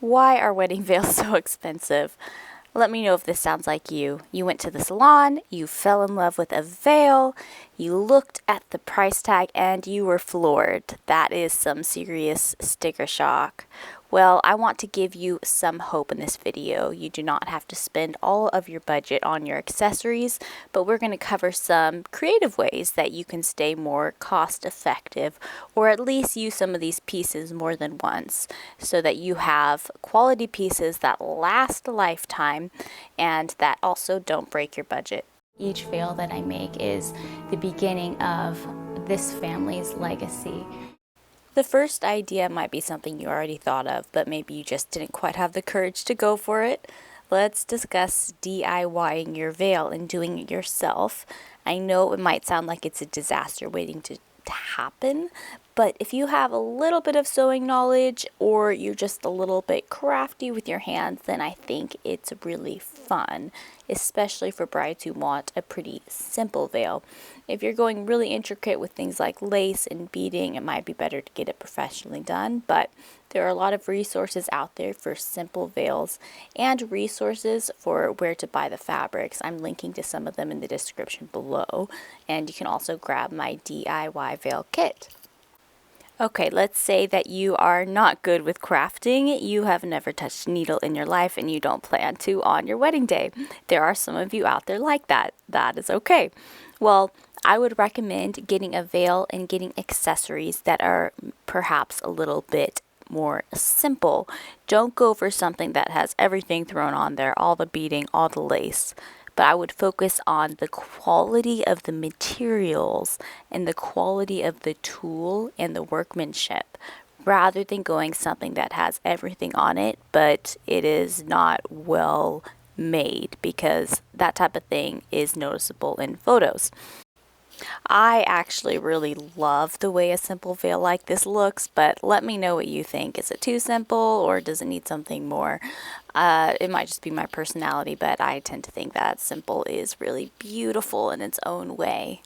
Why are wedding veils so expensive? Let me know if this sounds like you. You went to the salon, you fell in love with a veil, you looked at the price tag, and you were floored. That is some serious sticker shock. Well, I want to give you some hope in this video. You do not have to spend all of your budget on your accessories, but we're going to cover some creative ways that you can stay more cost effective, or at least use some of these pieces more than once, so that you have quality pieces that last a lifetime and that also don't break your budget. Each veil that I make is the beginning of this family's legacy. The first idea might be something you already thought of, but maybe you just didn't quite have the courage to go for it. Let's discuss DIYing your veil and doing it yourself. I know it might sound like it's a disaster waiting to happen, but if you have a little bit of sewing knowledge or you're just a little bit crafty with your hands, then I think it's really fun, especially for brides who want a pretty simple veil. If you're going really intricate with things like lace and beading, it might be better to get it professionally done, but there are a lot of resources out there for simple veils and resources for where to buy the fabrics. I'm linking to some of them in the description below, and you can also grab my DIY veil kit. Okay, let's say that you are not good with crafting, you have never touched a needle in your life, and you don't plan to on your wedding day. There are some of you out there like that. That is okay. Well, I would recommend getting a veil and getting accessories that are perhaps a little bit more simple. Don't go for something that has everything thrown on there, all the beading, all the lace. But I would focus on the quality of the materials and the quality of the tool and the workmanship, rather than going something that has everything on it, but it is not well made, because that type of thing is noticeable in photos. I actually really love the way a simple veil like this looks, but let me know what you think. Is it too simple, or does it need something more? It might just be my personality, but I tend to think that simple is really beautiful in its own way.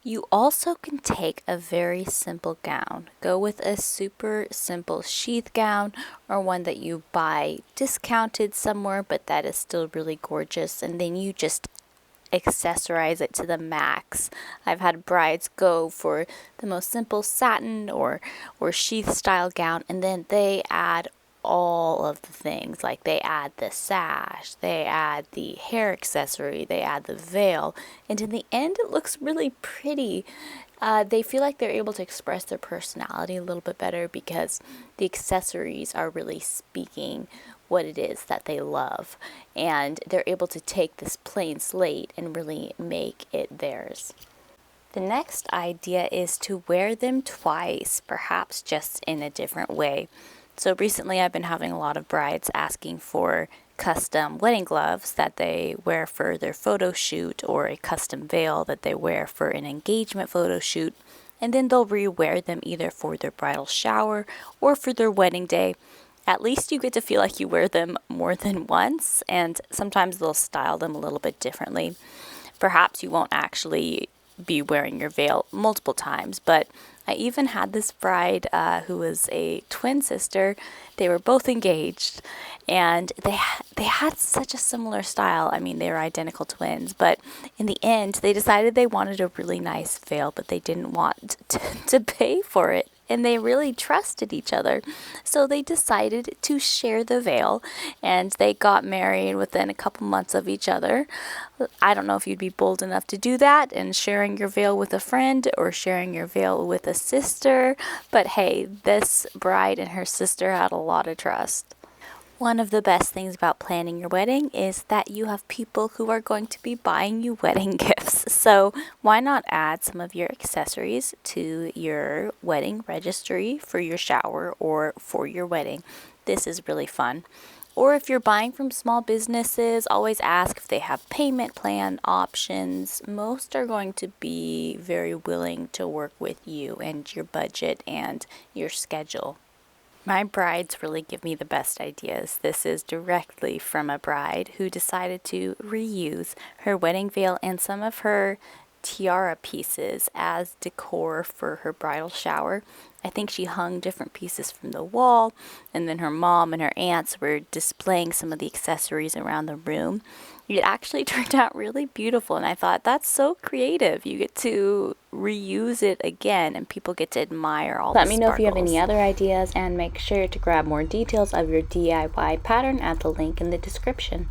You also can take a very simple gown. Go with a super simple sheath gown, or one that you buy discounted somewhere, but that is still really gorgeous, and then you just accessorize it to the max. I've had brides go for the most simple satin or sheath style gown, and then they add all of the things. Like they add the sash, they add the hair accessory, they add the veil, and in the end it looks really pretty. They feel like they're able to express their personality a little bit better because the accessories are really speaking what it is that they love, and they're able to take this plain slate and really make it theirs. The next idea is to wear them twice, perhaps just in a different way. So recently I've been having a lot of brides asking for custom wedding gloves that they wear for their photo shoot, or a custom veil that they wear for an engagement photo shoot, and then they'll re-wear them either for their bridal shower or for their wedding day. At least you get to feel like you wear them more than once, and sometimes they'll style them a little bit differently. Perhaps you won't actually be wearing your veil multiple times, but I even had this bride who was a twin sister. They were both engaged, and they had such a similar style. I mean, they were identical twins, but in the end, they decided they wanted a really nice veil, but they didn't want to pay for it. And they really trusted each other. So they decided to share the veil, and they got married within a couple months of each other. I don't know if you'd be bold enough to do that and sharing your veil with a friend or sharing your veil with a sister, but hey, this bride and her sister had a lot of trust. One of the best things about planning your wedding is that you have people who are going to be buying you wedding gifts. So why not add some of your accessories to your wedding registry for your shower or for your wedding? This is really fun. Or if you're buying from small businesses, always ask if they have payment plan options. Most are going to be very willing to work with you and your budget and your schedule. My brides really give me the best ideas. This is directly from a bride who decided to reuse her wedding veil and some of her tiara pieces as decor for her bridal shower. I think she hung different pieces from the wall, and then her mom and her aunts were displaying some of the accessories around the room. It actually turned out really beautiful, and I thought, that's so creative. You get to reuse it again, and people get to admire all the Let me know if you have any sparkles. other ideas, and make sure to grab more details of your DIY pattern at the link in the description.